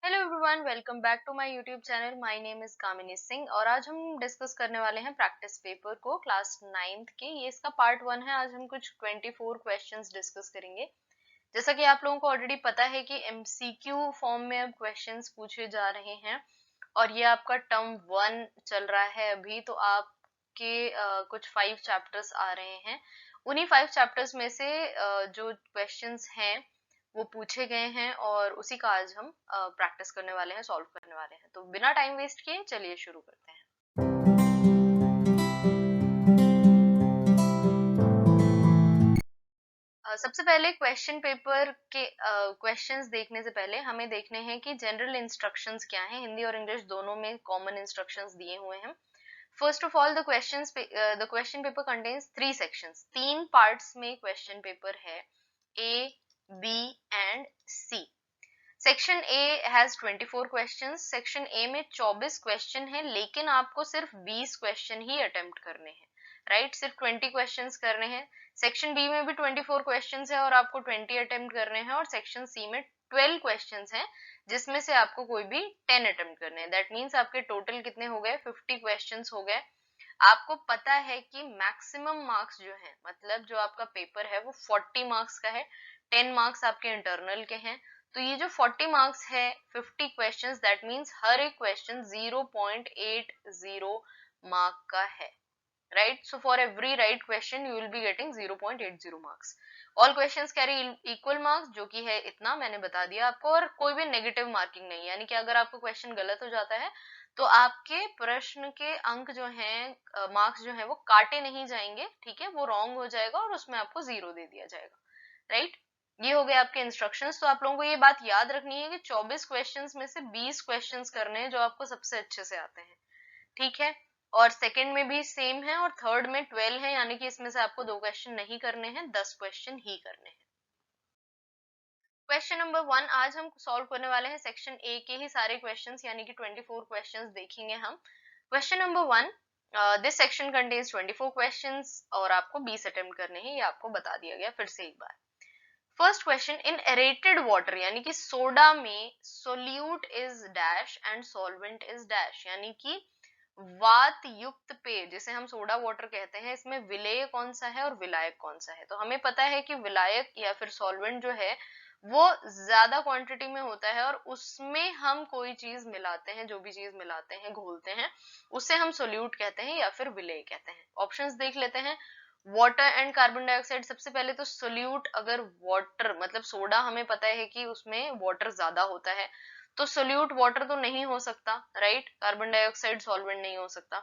Hello everyone, welcome back to my YouTube channel. My name is Kamini Singh और आज हम discuss करने वाले हैं प्रैक्टिस पेपर को क्लास 9th के। ये इसका पार्ट 1 है। आज हम कुछ 24 क्वेश्चंस डिस्कस करेंगे। जैसा कि आप लोगों को ऑलरेडी पता है कि एमसीक्यू फॉर्म में अब क्वेश्चंस पूछे जा रहे हैं और ये आपका टर्म 1 चल रहा है अभी। तो आपके कुछ 5 चैप्टर्स आ रहे हैं। उन्हीं 5 चैप्टर्स में से जो क्वेश्चंस हैं वो पूछे गए हैं और उसी का आज हम प्रैक्टिस करने वाले हैं, सॉल्व करने वाले हैं। तो बिना टाइम वेस्ट किए चलिए शुरू करते हैं। सबसे पहले क्वेश्चन पेपर के क्वेश्चंस देखने से पहले हमें देखने हैं कि जनरल इंस्ट्रक्शंस क्या हैं। हिंदी और इंग्लिश दोनों में कॉमन इंस्ट्रक्शंस दिए हुए हैं। First of all, the question paper contains 3 sections. 3 parts में क्वेश्चन पेपर है, A, B and C. Section A has 24 questions. Section A में 24 क्वेश्चन है, लेकिन आपको सिर्फ 20 क्वेश्चन ही अटेम्प्ट करने हैं, राइट? सिर्फ 20 क्वेश्चंस करने हैं। सेक्शन बी में भी 24 क्वेश्चंस है और आपको 20 अटेम्प्ट करने हैं। और सेक्शन सी में 12 क्वेश्चंस हैं, जिसमें से आपको कोई भी 10 अटेम्प्ट करने हैं। दैट मीन्स आपके टोटल कितने हो गए? 50 क्वेश्चंस हो गए। आपको पता है कि मैक्सिमम मार्क्स जो है, मतलब जो आपका पेपर है वो 40 मार्क्स का है। 10 मार्क्स आपके इंटरनल के हैं। तो ये जो 40 मार्क्स है, 50 क्वेश्चंस, दैट मीन्स हर एक क्वेश्चन 0.80 मार्क का है, right? So for every right question you will be getting 0.80 marks. All questions carry equal marks, जो कि है इतना मैंने बता दिया आपको। और कोई भी नेगेटिव मार्किंग नहीं, यानी कि अगर आपको क्वेश्चन गलत हो जाता है तो आपके प्रश्न के अंक जो हैं, मार्क्स जो है वो काटे नहीं जाएंगे, ठीक है? वो रॉन्ग हो जाएगा और उसमें आपको 0 दे दिया जाएगा, राइट? ये हो गए आपके इंस्ट्रक्शंस। तो आप लोगों को ये बात याद रखनी है कि 24 क्वेश्चंस में से 20 क्वेश्चंस करने हैं जो आपको सबसे अच्छे से आते हैं, ठीक है? और सेकंड में भी सेम है और थर्ड में 12 है, यानी कि इसमें से आपको 2 क्वेश्चन नहीं करने हैं, 10 क्वेश्चन ही करने हैं। क्वेश्चन नंबर 1 आज हम सॉल्व करने वाले हैं। सेक्शन ए के ही सारे क्वेश्चंस, यानी कि 24 क्वेश्चंस देखेंगे हम। Question number 1, this section contains 24 questions और आपको 20 अटेम्प्ट करने हैं, ये आपको बता दिया गया फिर से एक बार। फर्स्ट क्वेश्चन, इन एरेटेड वाटर, यानी कि सोडा में solute is dash and solvent is dash, यानी कि वात युक्त पेय जिसे हम सोडा वाटर कहते हैं, इसमें विलेय कौन सा है और विलायक कौन सा है? तो हमें पता है कि विलायक या फिर सॉल्वेंट जो है वो ज्यादा क्वांटिटी में होता है और उसमें हम कोई चीज मिलाते हैं, जो भी चीज मिलाते हैं, घोलते हैं, उसे हम सोल्यूट कहते हैं या फिर विलेय कहते हैं। ऑप्शंस देख लेते हैं। Water and carbon dioxide. सबसे पहले तो सोल्यूट, अगर वाटर मतलब सोडा, हमें पता है कि उसमें वाटर ज्यादा होता है, तो सोल्यूट वाटर तो नहीं हो सकता, राइट? कार्बन डाइऑक्साइड सॉल्वेंट नहीं हो सकता।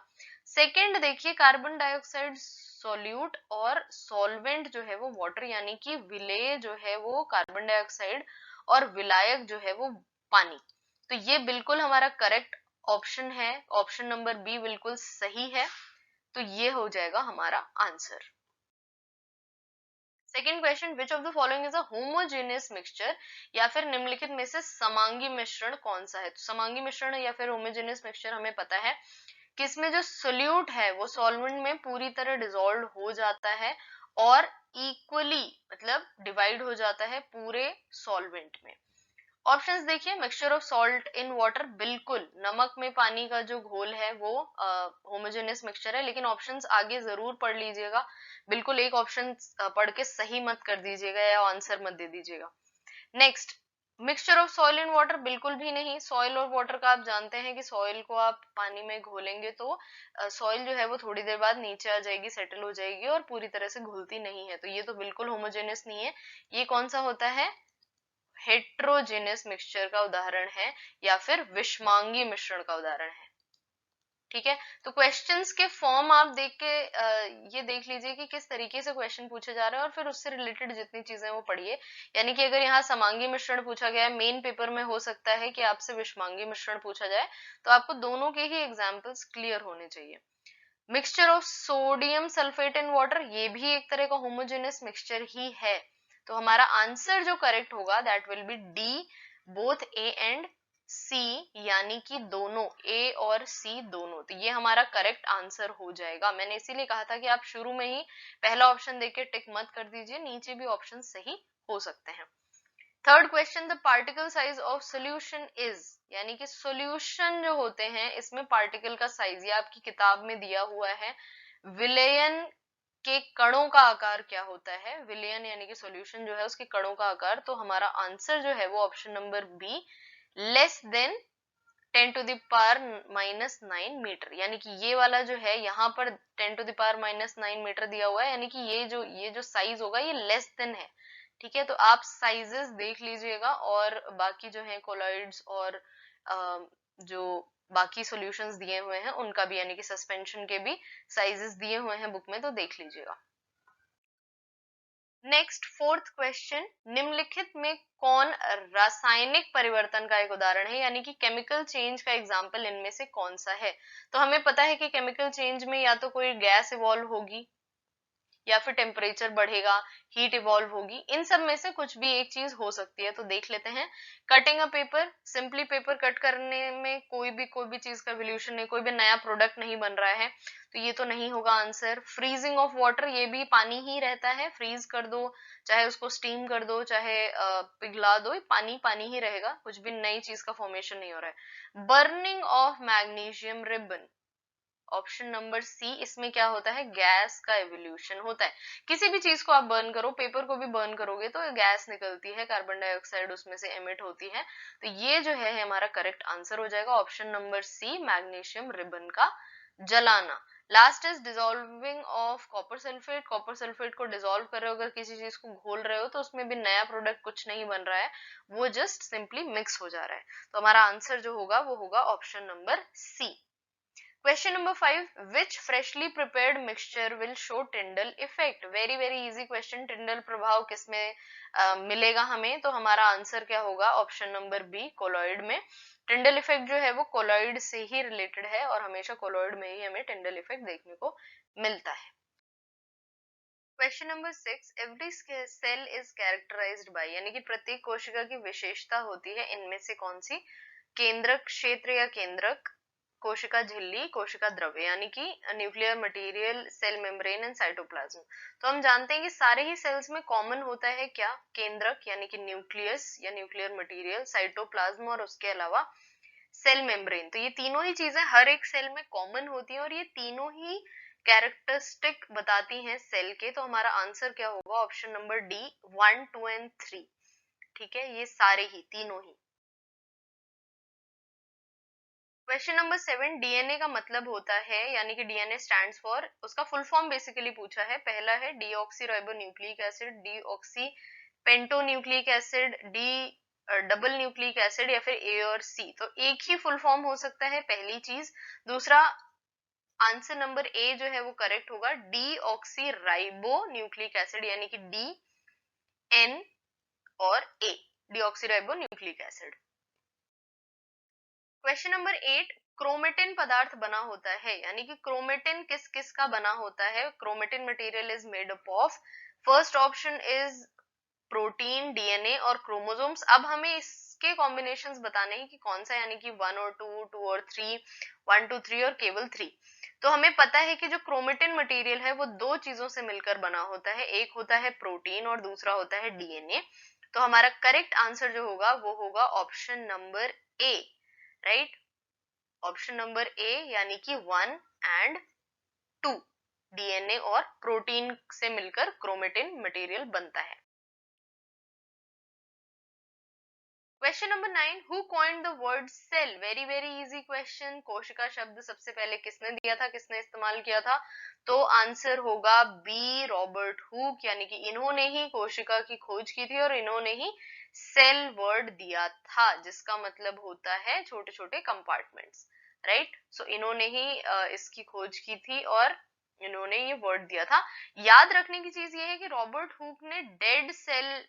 सेकंड देखिए, कार्बन डाइऑक्साइड सॉल्यूट और सॉल्वेंट जो है वो वाटर, यानी कि विलेय जो है वो कार्बन डाइऑक्साइड और विलायक जो है वो पानी। तो ये बिल्कुल हमारा करेक्ट ऑप्शन है। ऑप्शन नंबर बी बिल्कुल सही है। तो ये हो जाएगा हमारा answer. Second question, which of the following is a homogeneous mixture, या फिर निम्नलिखित में से समांगी मिश्रण कौन सा है? तो समांगी मिश्रण या फिर होमोजेनियस मिक्सचर हमें पता है कि इसमें जो सोल्यूट है वो सॉल्वेंट में पूरी तरह डिसॉल्व हो जाता है और इक्वली मतलब डिवाइड हो जाता है पूरे सॉल्वेंट में। ऑप्शंस देखिए, mixture of salt in water, बिल्कुल नमक में पानी का जो घोल है वो होमोजेनियस मिक्सचर है। लेकिन ऑप्शंस आगे जरूर पढ़ लीजिएगा, बिल्कुल एक ऑप्शन पढ़ के सही मत कर दीजिएगा या आंसर मत दे दीजिएगा। Next, mixture of soil in water, बिल्कुल भी नहीं। सॉइल और वाटर का आप जानते हैं कि सॉइल को आप पानी में घोलेंगे तो सॉइल जो है वो थोड़ी देर बाद नीचे आ जाएगी, सेटल हो जाएगी और पूरी तरह से घुलती नहीं है। तो ये तो बिल्कुल होमोजेनियस नहीं है। ये कौन सा होता है? हेट्रोजेनियस मिक्सचर का उदाहरण है या फिर विषमांगी मिश्रण का उदाहरण है, ठीक है? तो क्वेश्चंस के फॉर्म आप देख के ये देख लीजिए कि किस तरीके से क्वेश्चन पूछे जा रहे हैं और फिर उससे रिलेटेड जितनी चीजें वो पढ़िए। यानी कि अगर यहाँ समांगी मिश्रण पूछा गया है, मेन पेपर में हो सकता है कि आपसे विषमांगी मिश्रण पूछा जाए, तो आपको दोनों के ही एग्जाम्पल्स क्लियर होने चाहिए। Mixture of sodium sulphate in water, ये भी एक तरह का होमोजेनियस मिक्सचर ही है। तो हमारा आंसर जो करेक्ट होगा that will be D, both A and C, यानी कि दोनों ए और सी दोनों। तो ये हमारा करेक्ट आंसर हो जाएगा। मैंने इसीलिए कहा था कि आप शुरू में ही पहला ऑप्शन देके टिक मत कर दीजिए, नीचे भी ऑप्शन सही हो सकते हैं। Third question, the particle size of solution is, यानी कि सोल्यूशन जो होते हैं इसमें पार्टिकल का साइज, ये आपकी किताब में दिया हुआ है, विलयन के कणों का आकार क्या होता है, विलयन यानी कि सॉल्यूशन जो है उसके कणों का आकार, तो हमारा आंसर जो है वो option number B, less than 10 to the power minus 9 metre, यानी कि ये वाला जो है यहाँ पर 10 to the power minus 9 metre दिया हुआ है, यानी कि ये जो साइज होगा ये लेस देन है। ठीक है, तो आप साइजेस देख लीजिएगा, और बाकी जो है कोलॉइड्स और जो बाकी सॉल्यूशंस दिए हुए हैं उनका भी, यानी कि सस्पेंशन के भी साइजेस दिए हुए हैं बुक में, तो देख लीजिएगा। नेक्स्ट फोर्थ क्वेश्चन, निम्नलिखित में कौन रासायनिक परिवर्तन का एक उदाहरण है, यानी कि केमिकल चेंज का एग्जाम्पल इनमें से कौन सा है। तो हमें पता है कि केमिकल चेंज में या तो कोई गैस इवॉल्व होगी, या फिर टेम्परेचर बढ़ेगा, हीट इवॉल्व होगी, इन सब में से कुछ भी एक चीज हो सकती है। तो देख लेते हैं, cutting a paper, simply paper cut करने में कोई भी चीज का एवोल्यूशन नहीं, कोई भी नया प्रोडक्ट नहीं बन रहा है, तो ये तो नहीं होगा आंसर। फ्रीजिंग ऑफ वाटर, ये भी पानी ही रहता है, फ्रीज कर दो, चाहे उसको स्टीम कर दो, चाहे पिघला दो, पानी पानी ही रहेगा, कुछ भी नई चीज का फॉर्मेशन नहीं हो रहा है। Burning of magnesium ribbon, option number C, इसमें क्या होता है, गैस का एवोल्यूशन होता है। किसी भी चीज को आप बर्न करो, पेपर को भी बर्न करोगे तो गैस निकलती है, कार्बन डाइऑक्साइड उसमें से एमिट होती है, तो ये जो है हमारा करेक्ट आंसर हो जाएगा option number C, magnesium ribbon का जलाना। Last is dissolving of copper sulphate, copper sulphate को डिसॉल्व कर रहे हो, अगर किसी चीज को घोल रहे हो तो उसमें भी नया प्रोडक्ट कुछ नहीं बन रहा है, वो जस्ट सिंपली मिक्स हो जा रहा है, तो हमारा आंसर जो होगा वो होगा option number C. Question number 5, which freshly prepared mixture will show Tyndall effect? very easy question, Tyndall प्रभाव किसमें मिलेगा हमें, तो हमारा आंसर क्या होगा ऑप्शन नंबर बी, कोलॉइड में। टिंडल इफेक्ट जो है वो कोलॉइड से ही रिलेटेड है, और हमेशा कोलॉइड में ही हमें टिंडल इफेक्ट देखने को मिलता है। Question number 6, every cell is characterised by, यानी कि प्रत्येक कोशिका की विशेषता होती है, इनमें से कौन सी, केंद्रक क्षेत्र या केंद्रक, कोशिका झिल्ली, कोशिका द्रव्य, यानी कि nuclear material, cell membrane and cytoplasm. तो हम जानते हैं कि सारे ही सेल्स में कॉमन होता है क्या, केंद्रक यानी कि न्यूक्लियस या न्यूक्लियर मटेरियल, साइटोप्लाज्म और उसके अलावा सेल मेम्ब्रेन। तो ये तीनों ही चीजें हर एक सेल में कॉमन होती हैं, और ये तीनों ही कैरेक्टरिस्टिक बताती हैं सेल के, तो हमारा आंसर क्या होगा ऑप्शन नंबर डी, 1, 2 एंड 3। ठीक है, ये सारे ही तीनों ही। क्वेश्चन नंबर 7, डीएनए का मतलब होता है, यानी कि डीएनए स्टैंड्स फॉर, उसका फुल फॉर्म बेसिकली पूछा है। पहला है deoxy ribonucleic acid, deoxy pentonucleic acid, D double nucleic acid, या फिर ए और सी। तो एक ही फुल फॉर्म हो सकता है, पहली चीज। दूसरा, आंसर नंबर ए जो है वो करेक्ट होगा, डीऑक्सी राइबो न्यूक्लिक एसिड, यानी कि डी, एन और A, deoxy ribo nucleic acid. Question number 8, chromatin पदार्थ बना होता है, यानी कि क्रोमेटिन किस किस का बना होता है, chromatin material is made up of, first option is protein, DNA और क्रोमोसोम्स। अब हमें इसके कॉम्बिनेशंस बताने हैं कि कौन सा, यानी कि 1 और 2, 2 और 3, 1 2 3 और केवल 3। तो हमें पता है कि जो क्रोमेटिन मटेरियल है वो दो चीजों से मिलकर बना होता है, एक होता है प्रोटीन और दूसरा होता है डीएनए। तो हमारा करेक्ट आंसर जो होगा वो होगा option number A, right, option number A, यानी कि 1 एंड 2, डीएनए और प्रोटीन से मिलकर क्रोमेटिन मटेरियल बनता है। Question number 9, who coined the word cell, very easy question, कोशिका शब्द सबसे पहले किसने दिया था, किसने इस्तेमाल किया था, तो आंसर होगा बी, रॉबर्ट हुक, यानी कि इन्होंने ही कोशिका की खोज की थी, और इन्होंने ही सेल वर्ड दिया था, जिसका मतलब होता है छोटे छोटे कंपार्टमेंट्स, राइट। सो इन्होंने ही इसकी खोज की थी, और इन्होंने ये वर्ड दिया था। याद रखने की चीज ये है कि रॉबर्ट हुक ने डेड सेल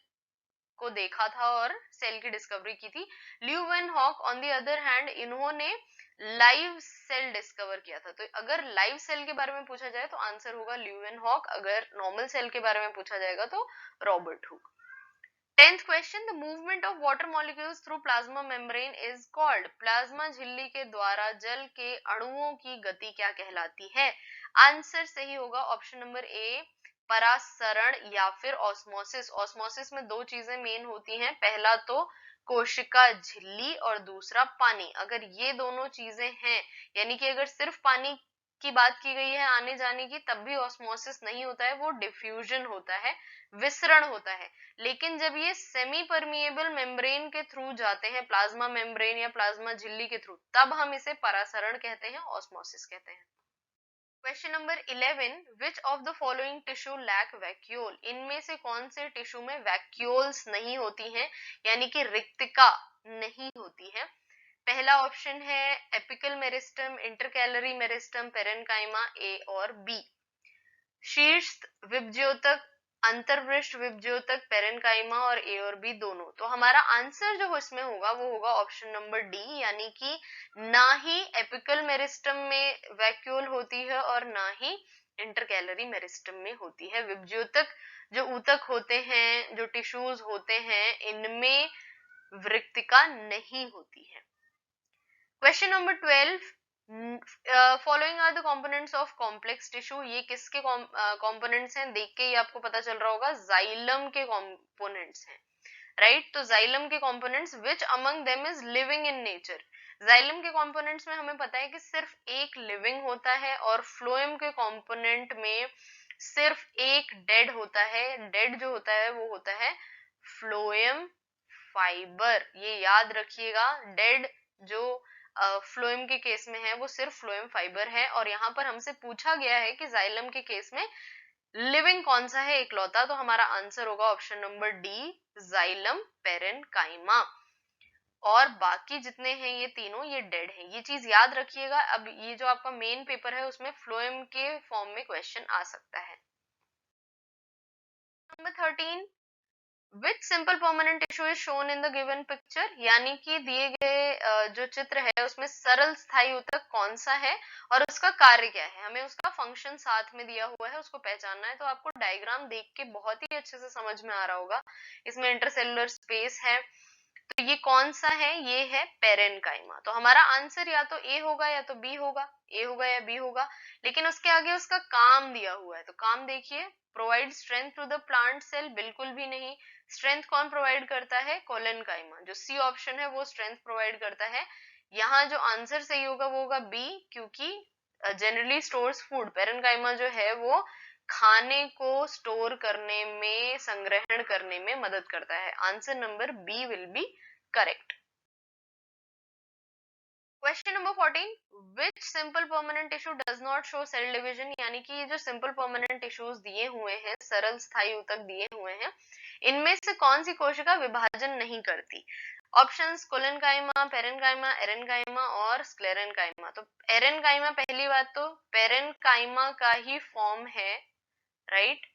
को देखा था और सेल की डिस्कवरी की थी। Leeuwenhoek on the other hand, इन्होंने लाइव सेल डिस्कवर किया था। तो अगर लाइव सेल के बारे में पूछा जाए तो आंसर होगा ल्यूवेनहॉक, अगर नॉर्मल सेल के बारे में पूछा जाएगा तो Robert Hooke. 10th question, the movement of water molecules through plasma membrane is called, plasma झिल्ली के द्वारा जल के अणुओं की गति क्या कहलाती है। आंसर सही होगा ऑप्शन नंबर ए, परासरण या फिर ऑस्मोसिस। ऑस्मोसिस में दो चीजें मेन होती हैं, पहला तो कोशिका झिल्ली और दूसरा पानी। अगर ये दोनों चीजें हैं, यानी कि अगर सिर्फ पानी की बात की गई है आने जाने की, तब भी ऑस्मोसिस नहीं होता है, वो डिफ्यूजन होता है, विसरण होता है। लेकिन जब ये सेमी परमिएबल मेम्ब्रेन के थ्रू जाते हैं, प्लाज्मा मेम्ब्रेन या प्लाज्मा झिल्ली के थ्रू, तब हम इसे परासरण कहते हैं, ऑस्मोसिस कहते हैं। Question number 11, which of the following tissue lack vacuole? इनमें से कौन से टिश्यू में वैक्यूल्स नहीं होती हैं, यानी कि रिक्तिका नहीं होती है? पहला ऑप्शन है apical meristem, intercalary meristem, parenchyma, A और बी। शीर्ष विभज्योतक, अंतर्वृष्ट विभज्योतक, पेरेन्काइमा और ए और बी दोनों। तो हमारा आंसर जो इसमें होगा वो होगा ऑप्शन नंबर डी, यानी कि ना ही एपिकल मेरिस्टम में वैक्यूल होती है और ना ही इंटरकैलरी मेरिस्टम में होती है। विभज्योतक जो ऊतक होते हैं, जो टिश्यूज होते हैं, इनमें वृक्तिका नहीं होती है। Question number 12, following are the components of complex tissue? ये किसके कंपोनेंट्स हैं? देख के ही आपको पता चल रहा होगा, जाइलम के कंपोनेंट्स हैं, राइट? तो जाइलम के components, which among them is living in nature? Xylem के कंपोनेंट्स में हमें पता है कि सिर्फ एक लिविंग होता है, और फ्लोएम के कंपोनेंट में सिर्फ एक डेड होता है। डेड जो होता है वो होता है फ्लोएम फाइबर। ये याद रखिएगा, डेड जो फ्लोएम के केस में है वो सिर्फ फ्लोएम फाइबर है। और यहाँ पर हमसे पूछा गया है कि जाइलम के केस में लिविंग कौन सा है इकलौता, तो हमारा आंसर होगा option number D, xylem parenchyma. और बाकी जितने हैं ये तीनों, ये डेड हैं। ये चीज याद रखिएगा। अब ये जो आपका मेन पेपर है उसमें फ्लोएम के फॉर्म में क्वेश्चन आ सकता है। Number 13, which simple permanent tissue is shown in the given picture? यानी कि दिए गए जो चित्र है उसमें सरल स्थायी ऊतक कौन सा है और उसका कार्य क्या है? हमें उसका फंक्शन साथ में दिया हुआ है, उसको पहचानना है। तो आपको डायग्राम देख के बहुत ही अच्छे से समझ में आ रहा होगा। इसमें इंटरसेलुलर स्पेस है, तो ये कौन सा है? ये है पेरेन्काइमा। तो हमारा आंसर या तो ए होगा या तो बी होगा, ए होगा या बी होगा। लेकिन उसके आगे उसका काम दिया हुआ है, तो काम देखिए, provide strength to the plant cell, बिल्कुल भी नहीं। स्ट्रेंथ कौन प्रोवाइड करता है? कोलेनकाइमा। जो सी ऑप्शन है वो स्ट्रेंथ प्रोवाइड करता है। यहाँ जो आंसर सही होगा वो होगा बी, क्योंकि जनरली स्टोर्स फूड। पेरेन्काइमा जो है वो खाने को स्टोर करने में, संग्रहण करने में मदद करता है। Answer number B will be correct. Question number 14, which simple permanent tissue does not show cell division? यानी कि ये जो सिंपल परमानेंट टिश्यूज दिए हुए हैं, सरल स्थायी ऊतक दिए हुए हैं, इनमें से कौन सी कोशिका विभाजन नहीं करती? ऑप्शंस कोलेनकाइमा, पेरेन्काइमा, एरेन्काइमा और स्क्लेरेन्काइमा। तो एरेन्काइमा, पहली बात तो पेरेन्काइमा का ही फॉर्म है, राइट?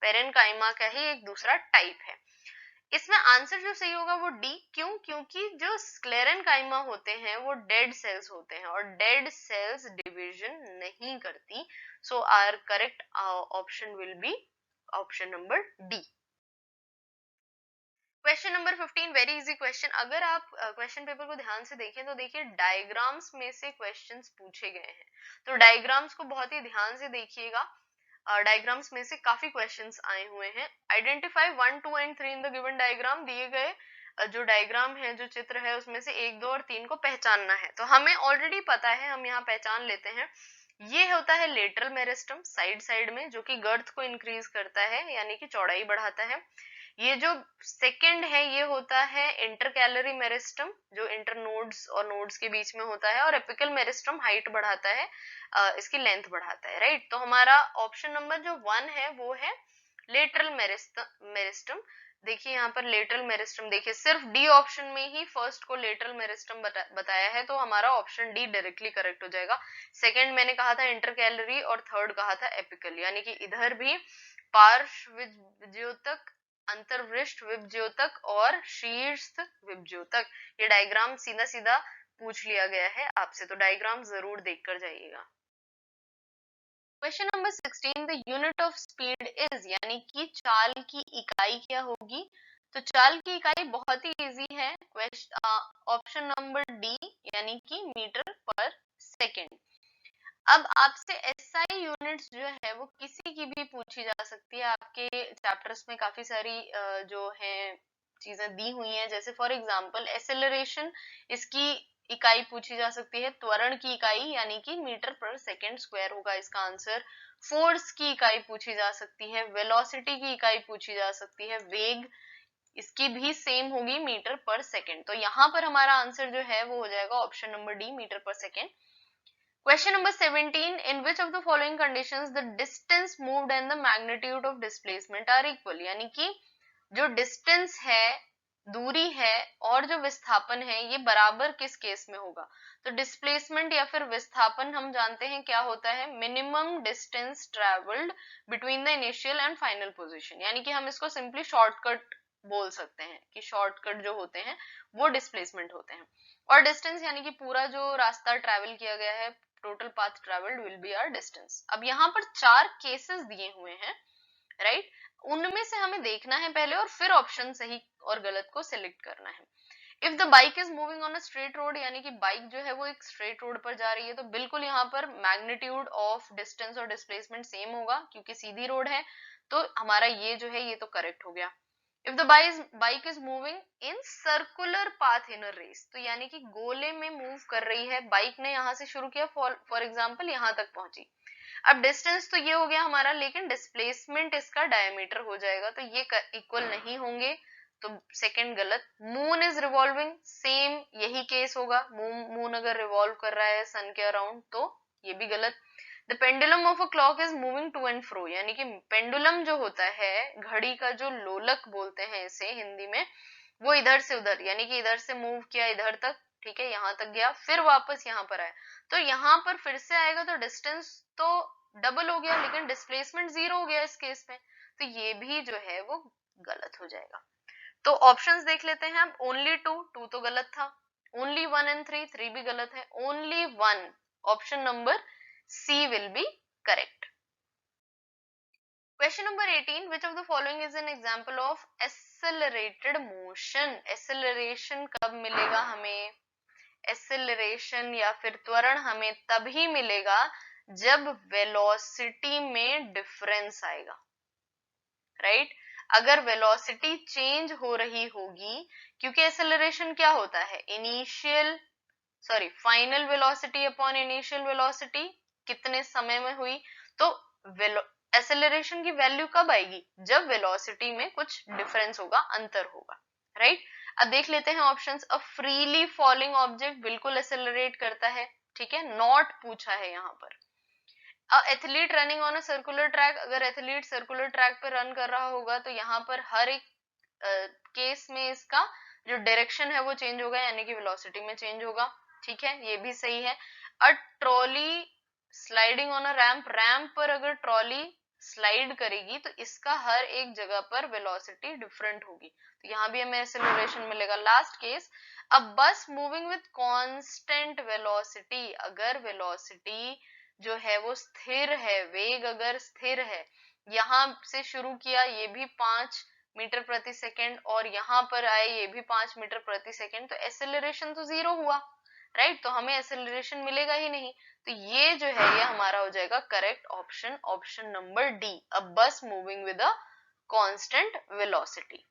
पेरेन्काइमा का ही एक दूसरा टाइप है। इसमें आंसर जो सही होगा वो डी। क्यों? क्योंकि जो स्क्लेरेन्काइमा होते हैं वो डेड सेल्स होते हैं और डेड सेल्स डिवीजन नहीं करती। So our correct option will be option number D. Question number 15, very easy question. अगर आप क्वेश्चन पेपर को ध्यान से देखें तो देखिए डायग्राम्स में से क्वेश्चंस पूछे गए हैं, तो डायग्राम्स को बहुत ही ध्यान से देखिएगा। डायग्राम्स में से काफी क्वेश्चंस आए हुए हैं। Identify 1, 2 and 3 in the given diagram. दिए गए जो डायग्राम है, जो चित्र है, उसमें से 1, 2 और 3 को पहचानना है। तो हमें ऑलरेडी पता है, हम यहाँ पहचान लेते हैं। ये होता है लेटरल मेरिस्टम, साइड साइड में, जो कि गर्थ को इंक्रीज करता है, यानी कि चौड़ाई बढ़ाता है। ये जो सेकंड है ये होता है इंटरकैलरी मेरिस्टम, जो इंटरनोड्स और नोड्स के बीच में होता है। और एपिकल मेरिस्टम हाइट बढ़ाता है, इसकी लेंथ बढ़ाता है, राइट? तो हमारा ऑप्शन नंबर जो 1 है वो है लेटरल मेरिस्टम। देखिए यहाँ पर लेटरल मेरिस्टम, देखिए सिर्फ डी ऑप्शन में ही फर्स्ट को लेटरल मेरिस्टम बताया है, तो हमारा ऑप्शन डी डायरेक्टली करेक्ट हो जाएगा। सेकंड मैंने कहा था इंटरकैलरी और थर्ड कहा था एपिकल, यानी कि इधर भी पार्श्व विभज्योतक, अंतर्वृष्ट विभज्योतक और शीर्ष विभज्योतक। ये डायग्राम सीधा सीधा पूछ लिया गया है आपसे, तो डायग्राम जरूर देखकर जाइएगा। Question number 16, the unit of speed is, यानी कि चाल की इकाई क्या होगी? तो चाल की इकाई बहुत ही इजी है, ऑप्शन नंबर डी, यानी कि मीटर पर सेकेंड। अब आपसे एसआई यूनिट्स जो है वो किसी की भी पूछी जा सकती है। आपके चैप्टर्स में काफी सारी जो है चीजें दी हुई हैं, जैसे फॉर एग्जांपल एसेलरेशन, इसकी इकाई पूछी जा सकती है। त्वरण की इकाई यानी कि मीटर पर सेकेंड स्क्वायर होगा इसका आंसर। फोर्स की इकाई पूछी जा सकती है। वेलोसिटी की इकाई पूछी जा सकती है। वेग, इसकी भी सेम होगी, मीटर पर सेकेंड। तो यहाँ पर हमारा आंसर जो है वो हो जाएगा ऑप्शन नंबर डी, मीटर पर second. Question number 17. In which of the following conditions the distance moved and the magnitude of displacement are equal? यानी कि जो distance है, दूरी है, और जो विस्थापन है, ये बराबर किस केस में होगा? तो displacement या फिर विस्थापन हम जानते हैं क्या होता है, minimum distance traveled between the initial and final position। यानी कि हम इसको simply shortcut बोल सकते हैं कि शॉर्टकट जो होते हैं वो डिस्प्लेसमेंट होते हैं। और डिस्टेंस यानी कि पूरा जो रास्ता ट्रेवल किया गया है, total path travelled will be our distance. अब यहाँ पर 4 केसेस दिए हुए हैं, राइट? उनमें से हमें देखना है पहले और फिर ऑप्शन सही और गलत को सिलेक्ट करना है। If the bike is moving on a straight road, यानी कि बाइक जो है वो एक स्ट्रेट रोड पर जा रही है, तो बिल्कुल यहाँ पर मैग्नीट्यूड ऑफ डिस्टेंस और डिस्प्लेसमेंट सेम होगा क्योंकि सीधी रोड है। तो हमारा ये जो है ये तो करेक्ट हो गया। If the bike is moving in circular path in a race, तो यानी कि गोले में मूव कर रही है बाइक ने, यहां से शुरू किया फॉर एग्जांपल यहाँ तक पहुंची। अब डिस्टेंस तो ये हो गया हमारा, लेकिन डिस्प्लेसमेंट इसका डायमीटर हो जाएगा, तो ये इक्वल नहीं होंगे, तो सेकंड गलत। मून इज रिवॉल्विंग, सेम यही केस होगा। मून अगर रिवॉल्व कर रहा है सन के अराउंड तो ये भी गलत। The pendulum of a clock is moving to and fro, यानी कि पेंडुलम जो होता है, घड़ी का जो लोलक बोलते हैं इसे हिंदी में, वो इधर से उधर, यानी कि इधर से मूव किया इधर तक, ठीक है, यहाँ तक गया, फिर वापस यहाँ पर आया, तो यहाँ पर फिर से आएगा, तो डिस्टेंस तो डबल हो गया, लेकिन डिस्प्लेसमेंट 0 हो गया इस केस में, तो ये भी जो है वो गलत हो जाएगा। तो ऑप्शंस देख लेते हैं अब। ओनली टू तो गलत था। ओनली 1 एंड 3 भी गलत है। Only 1, option number C will be correct. Question number 18. Which of the following is an example of accelerated motion? Acceleration कब मिलेगा हमें? Acceleration या फिर त्वरण हमें तभी मिलेगा जब velocity में difference आएगा, राइट? अगर वेलोसिटी चेंज हो रही होगी, क्योंकि एक्सेलरेशन क्या होता है, final velocity upon initial velocity कितने समय में हुई, तो एक्सेलरेशन की वैल्यू कब आएगी, जब वेलोसिटी में कुछ डिफरेंस होगा, अंतर होगा, राइट? अब देख लेते हैं options. A freely falling object बिल्कुल एक्सेलरेट करता है, ठीक है, नॉट पूछा है यहाँ पर। Athlete running on a circular track, अगर एथलीट सर्कुलर ट्रैक पे रन कर रहा होगा तो यहाँ पर हर एक केस में इसका जो डायरेक्शन है वो चेंज होगा, यानी कि वेलोसिटी में चेंज होगा, ठीक है, ये भी सही है। A trolley sliding on a ramp, ramp पर अगर ट्रॉली स्लाइड करेगी तो इसका हर एक जगह पर वेलोसिटी डिफरेंट होगी, तो यहाँ भी हमें एक्सेलरेशन मिलेगा। Last case, a bus moving with constant velocity, अगर वेलोसिटी जो है वो स्थिर है, वेग अगर स्थिर है, यहां से शुरू किया ये भी 5 मीटर प्रति सेकेंड और यहाँ पर आए ये भी 5 मीटर प्रति सेकेंड, तो एक्सेलरेशन तो 0 हुआ, राइट? तो हमें एक्सेलरेशन मिलेगा ही नहीं, तो ये जो है ये हमारा हो जाएगा correct option, option number D, a bus moving with a constant velocity.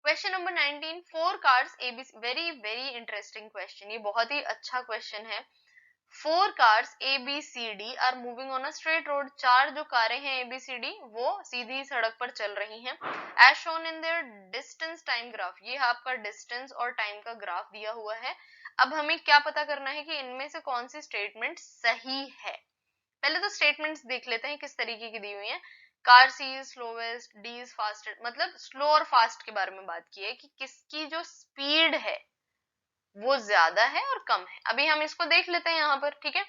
Question number 19, 4 cars ABC, very very interesting question, ये बहुत ही अच्छा क्वेश्चन है। 4 cars ABCD are moving on a straight road, 4 जो कारें हैं ABCD वो सीधी सड़क पर चल रही हैं। As shown in their distance time graph, ये आपका डिस्टेंस और टाइम का ग्राफ दिया हुआ है। अब हमें क्या पता करना है कि इनमें से कौन सी स्टेटमेंट सही है। पहले तो स्टेटमेंट्स देख लेते हैं किस तरीके की दी हुई है। Car C is slowest, D is fastest, मतलब स्लो और फास्ट के बारे में बात की है कि किसकी जो स्पीड है वो ज्यादा है और कम है। अभी हम इसको देख लेते हैं यहाँ पर, ठीक है।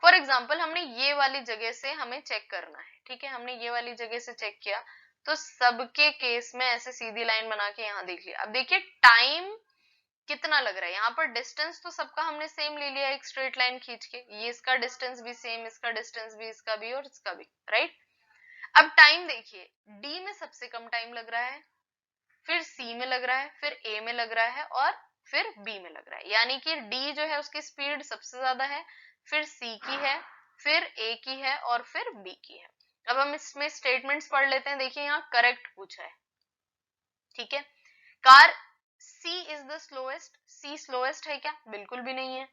फॉर एग्जाम्पल हमने ये वाली जगह से हमें चेक करना है, ठीक है, हमने ये वाली जगह से चेक किया, तो सबके केस में ऐसे सीधी लाइन बना के यहाँ देख लिया। अब देखिए टाइम कितना लग रहा है, यहाँ पर डिस्टेंस तो सबका हमने सेम ले लिया, एक स्ट्रेट लाइन खींच के, ये इसका डिस्टेंस भी सेम, इसका डिस्टेंस भी, इसका भी और इसका भी, राइट? अब टाइम देखिए, डी में सबसे कम टाइम लग रहा है, फिर सी में लग रहा है, फिर ए में लग रहा है और फिर बी में लग रहा है, यानी कि डी जो है उसकी स्पीड सबसे ज्यादा है, फिर C की है, फिर A की है और फिर B की है। अब हम इसमें स्टेटमेंट्स पढ़ लेते हैं। देखिए यहाँ करेक्ट पूछा है, ठीक है। Car C is the slowest, C slowest है क्या? बिल्कुल भी नहीं है।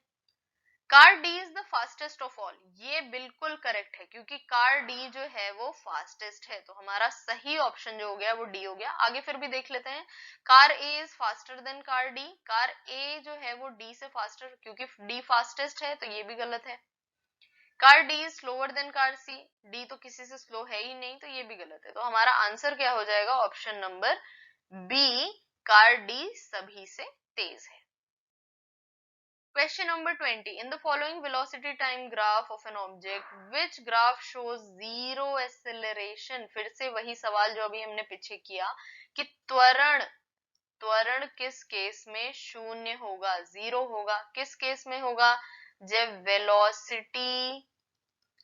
Car D is the fastest of all, ये बिल्कुल करेक्ट है क्योंकि कार D जो है वो फास्टेस्ट है, तो हमारा सही ऑप्शन जो हो गया वो D हो गया। आगे फिर भी देख लेते हैं। Car A is faster than car D, car A जो है वो D से फास्टर, क्योंकि D फास्टेस्ट है, तो ये भी गलत है। Car D is slower then car C, D तो किसी से स्लो है ही नहीं, तो ये भी गलत है। तो हमारा आंसर क्या हो जाएगा? Option number B, car D सभी से तेज है। Question number 20. In the following velocity time graph of an object, which graph shows zero acceleration? फिर से वही सवाल जो अभी हमने पीछे किया कि त्वरण, त्वरण किस केस में शून्य होगा, जीरो होगा? किस केस में होगा? जब वेलोसिटी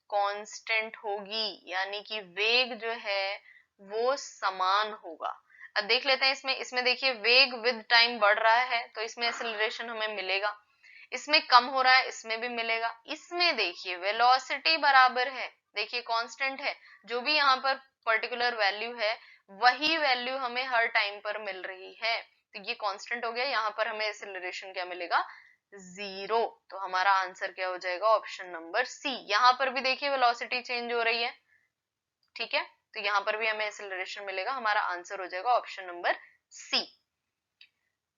कांस्टेंट होगी, यानी कि वेग जो है वो समान होगा। अब देख लेते हैं इसमें। इसमें देखिए वेग विद टाइम बढ़ रहा है, तो इसमें एक्सेलरेशन हमें मिलेगा। इसमें कम हो रहा है, इसमें भी मिलेगा। इसमें देखिए वेलोसिटी बराबर है, देखिए कांस्टेंट है, जो भी यहाँ पर पर्टिकुलर वैल्यू है वही वैल्यू हमें हर टाइम पर मिल रही है, तो ये कांस्टेंट हो गया। यहाँ पर हमें एक्सेलरेशन क्या मिलेगा? जीरो। तो हमारा आंसर क्या हो जाएगा? Option number C. यहाँ पर भी देखिए वेलोसिटी चेंज हो रही है, ठीक है, तो यहाँ पर भी हमें एक्सेलरेशन मिलेगा। हमारा आंसर हो जाएगा option number C.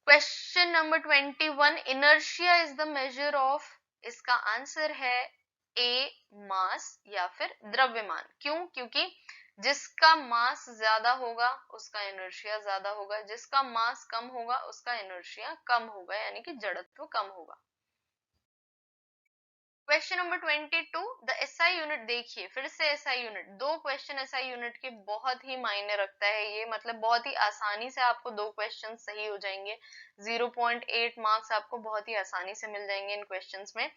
Question number 21, inertia is the measure of, इसका आंसर है ए, मास या फिर द्रव्यमान। क्यों? क्योंकि जिसका मास ज्यादा होगा उसका इनर्शिया ज्यादा होगा, जिसका मास कम होगा उसका इनर्शिया कम होगा, यानी कि जड़त्व कम होगा। Question number 22, the SI unit. देखिए फिर से एसआई यूनिट, दो क्वेश्चन एसआई यूनिट के बहुत ही मायने रखता है ये, मतलब बहुत ही आसानी से आपको दो क्वेश्चन सही हो जाएंगे। 0.8 मार्क्स आपको बहुत ही आसानी से मिल जाएंगे इन क्वेश्चंस में।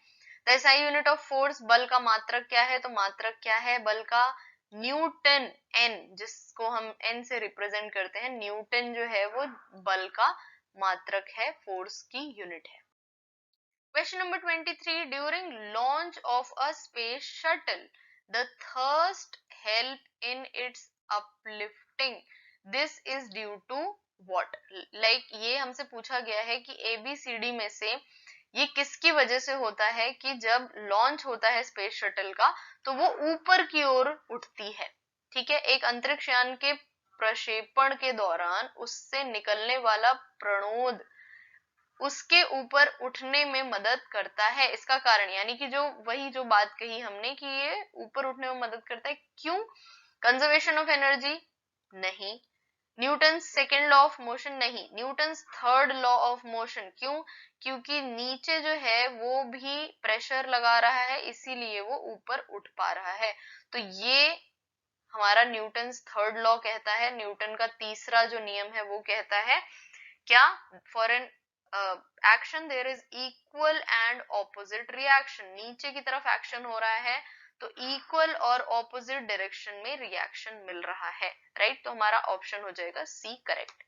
The SI unit of force, बल का मात्रक क्या है? तो मात्रक क्या है बल का? न्यूटन, एन, जिसको हम एन से रिप्रेजेंट करते हैं, न्यूटन जो है वो बल का मात्रक है, फोर्स की यूनिट है। Question number 23. During launch of a space shuttle, the thrust help in its uplifting. This is due to what? Like ये हमसे पूछा गया है कि ABCD में से ये किसकी वजह से होता है कि जब लॉन्च होता है स्पेस शटल का तो वो ऊपर की ओर उठती है, ठीक है। एक अंतरिक्ष यान के प्रक्षेपण के दौरान उससे निकलने वाला प्रणोद उसके ऊपर उठने में मदद करता है। इसका कारण, यानी कि जो वही जो बात कही हमने कि ये ऊपर उठने में मदद करता है। क्यों? Conservation of energy? नहीं। Newton second law of motion? नहीं। Newton third law of motion? क्यों? क्योंकि नीचे जो है वो भी प्रेशर लगा रहा है, इसीलिए वो ऊपर उठ पा रहा है। तो ये हमारा न्यूटन थर्ड लॉ कहता है। न्यूटन का तीसरा जो नियम है वो कहता है क्या? For an action there is equal and opposite reaction. नीचे की तरफ एक्शन हो रहा है तो इक्वल और ऑपोजिट डायरेक्शन में रिएक्शन मिल रहा है, राइट। तो हमारा ऑप्शन हो जाएगा C correct.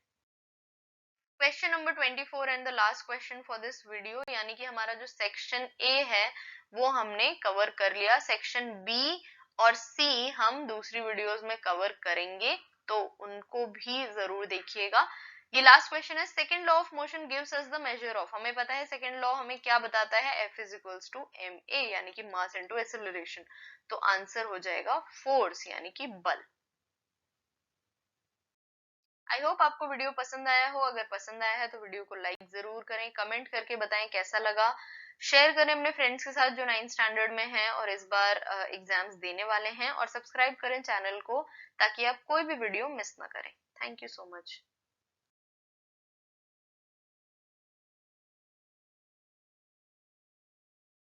Question number 24 and the last question for this video, यानी कि हमारा जो सेक्शन ए है वो हमने कवर कर लिया। सेक्शन बी और सी हम दूसरी वीडियोस में कवर करेंगे, तो उनको भी जरूर देखिएगा। ये लास्ट क्वेश्चन है, second law of motion gives us the measure of. हमें पता है सेकंड लॉ हमें क्या बताता है? F is equals to ma, यानी कि मास इनटू एक्सेलरेशन। तो आंसर हो जाएगा फोर्स, यानी कि बल। आई होप आपको वीडियो पसंद आया हो। अगर पसंद आया है तो वीडियो को लाइक जरूर करें, कमेंट करके बताएं कैसा लगा, शेयर करें अपने फ्रेंड्स के साथ जो 9th स्टैंडर्ड में हैं और इस बार एग्जाम्स देने वाले हैं, और सब्सक्राइब करें चैनल को ताकि आप कोई भी वीडियो मिस ना करें। Thank you so much.